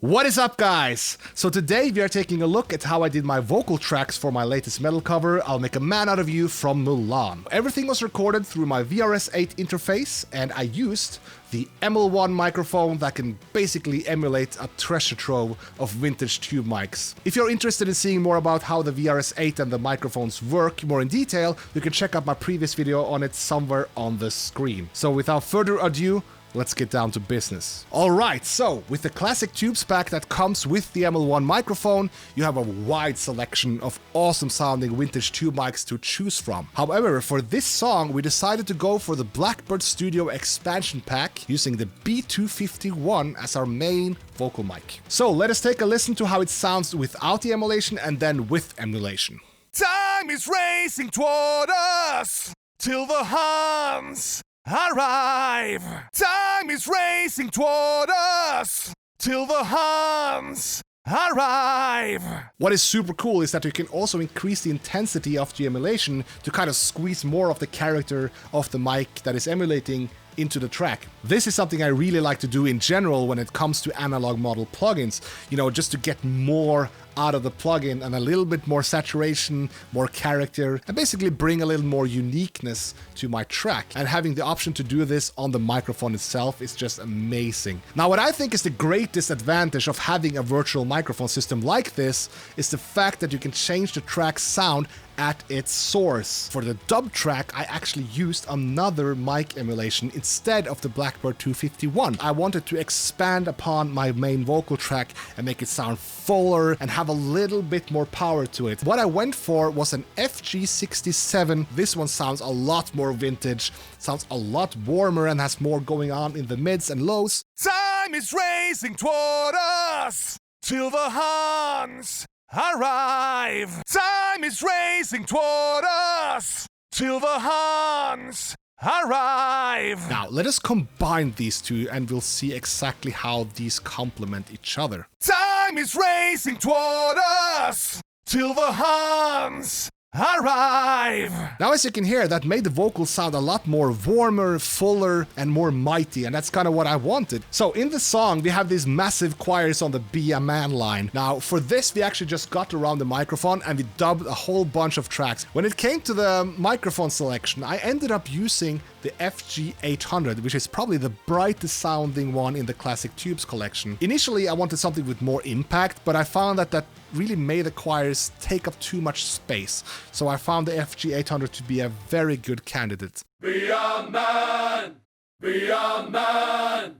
What is up, guys? So today we are taking a look at how I did my vocal tracks for my latest metal cover, I'll Make a Man Out of You from ML-1. Everything was recorded through my VRS-8 interface, and I used the ML-1 microphone that can basically emulate a treasure trove of vintage tube mics. If you're interested in seeing more about how the VRS-8 and the microphones work more in detail, you can check out my previous video on it somewhere on the screen. So without further ado, let's get down to business. Alright, so with the classic tubes pack that comes with the ML-1 microphone, you have a wide selection of awesome sounding vintage tube mics to choose from. However, for this song, we decided to go for the Blackbird Studio expansion pack using the B251 as our main vocal mic. So let us take a listen to how it sounds without the emulation and then with emulation. Time is racing toward us till the Huns arrive. Time is racing toward us till the Huns arrive. What is super cool is that you can also increase the intensity of the emulation to kind of squeeze more of the character of the mic that is emulating into the track. This is something I really like to do in general when it comes to analog model plugins, you know, just to get more out of the plugin and a little bit more saturation, more character, and basically bring a little more uniqueness to my track. And having the option to do this on the microphone itself is just amazing. Now, what I think is the greatest advantage of having a virtual microphone system like this is the fact that you can change the track's sound at its source. For the dub track, I actually used another mic emulation instead of the Blackbird 251. I wanted to expand upon my main vocal track and make it sound fuller and have a little bit more power to it. What I went for was an FG67. This one sounds a lot more vintage, sounds a lot warmer and has more going on in the mids and lows. Time is racing toward us till the Huns arrive. Time is racing toward us till the Huns arrive. Now, let us combine these two and we'll see exactly how these complement each other. Time is racing toward us till the Huns arrive. Now, as you can hear, that made the vocals sound a lot more warmer, fuller, and more mighty, and that's kind of what I wanted. So in the song, we have these massive choirs on the Be a Man line. Now, for this, we actually just got around the microphone and we dubbed a whole bunch of tracks. When it came to the microphone selection, I ended up using the FG800, which is probably the brightest sounding one in the classic tubes collection. Initially, I wanted something with more impact, but I found that really made the choirs take up too much space. So I found the FG800 to be a very good candidate. Be a man! Be a man!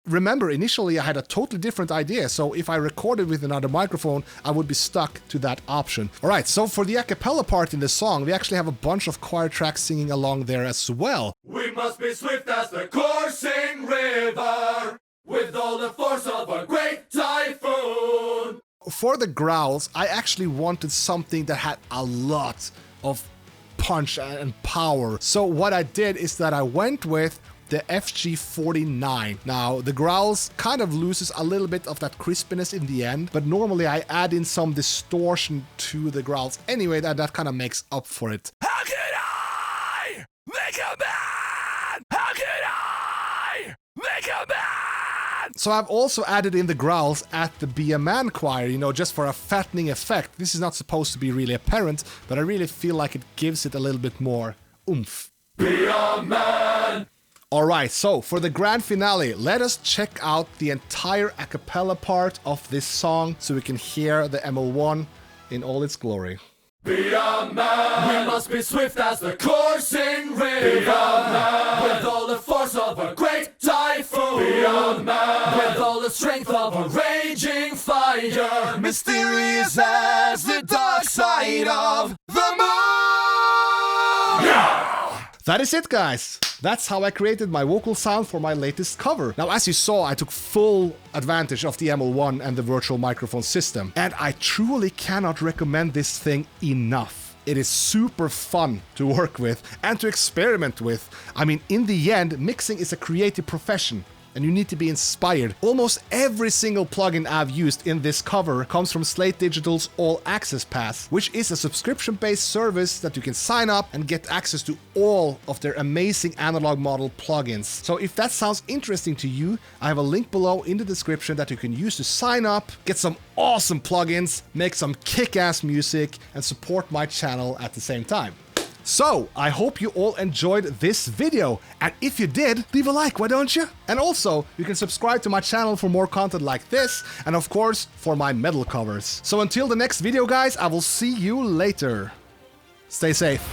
Remember, initially I had a totally different idea, so if I recorded with another microphone, I would be stuck to that option. Alright, so for the a cappella part in the song, we actually have a bunch of choir tracks singing along there as well. We must be swift as the coursing river, with all the force of a great typhoon. For the growls, I actually wanted something that had a lot of punch and power. So what I did is that I went with the FG49. Now, the growls kind of loses a little bit of that crispiness in the end, but normally I add in some distortion to the growls anyway, that kind of makes up for it. How could I make a man? How could I make a man? So I've also added in the growls at the Be a Man choir, you know, just for a fattening effect. This is not supposed to be really apparent, but I really feel like it gives it a little bit more oomph. Be a man! Alright, so for the grand finale, let us check out the entire a cappella part of this song so we can hear the ML-1 in all its glory. Be a man! We must be swift as the coursing river. Be a man! With all the force of a great typhoon. Be a man! With all the strength of a raging fire. Mysterious as the dark side of the moon! Yeah! That is it, guys. That's how I created my vocal sound for my latest cover. Now, as you saw, I took full advantage of the ML-1 and the virtual microphone system, and I truly cannot recommend this thing enough. It is super fun to work with and to experiment with. I mean, in the end, mixing is a creative profession. and you need to be inspired. Almost every single plugin I've used in this cover comes from Slate Digital's All Access Pass, which is a subscription-based service that you can sign up and get access to all of their amazing analog model plugins. So if that sounds interesting to you, I have a link below in the description that you can use to sign up, get some awesome plugins, make some kick-ass music, and support my channel at the same time. So, I hope you all enjoyed this video, and if you did, leave a like, why don't you? And also, you can subscribe to my channel for more content like this, and of course, for my metal covers. So until the next video, guys, I will see you later. Stay safe.